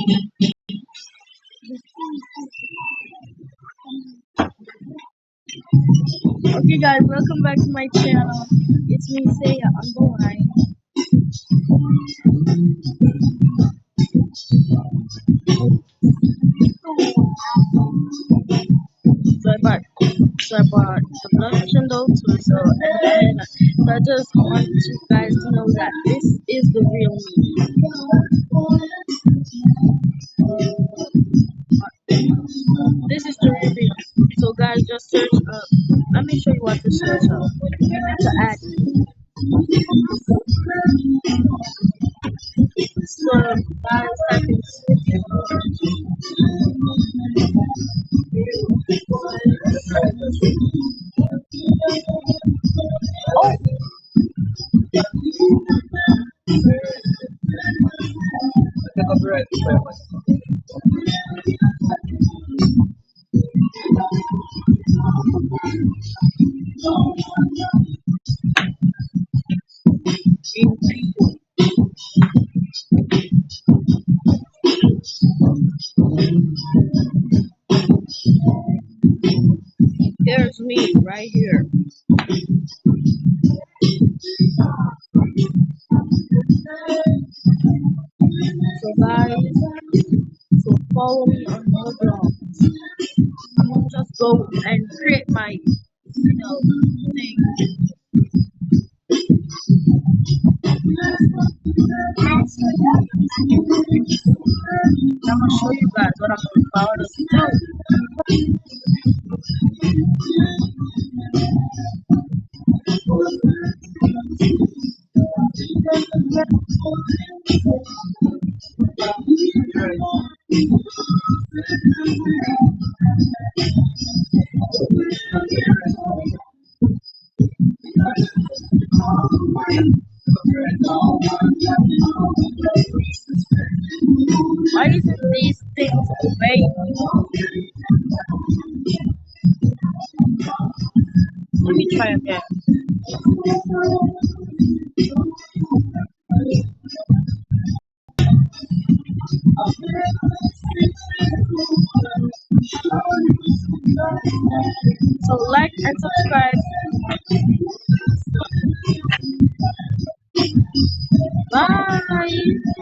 Okay, guys, welcome back to my channel. It's me, Saya, on the line. So I bought the production though too. So I just want you guys to know that this is the real me. This is the real me. So guys, just search up. Let me show you what to search up to add. So guys, type in Here's me right here. So guys, so follow me on my blog. I'm gonna just go and create my, thing. I'm gonna show you guys what I'm about to do. Why isn't these things obeying me? Let me try again. So like and subscribe. Bye.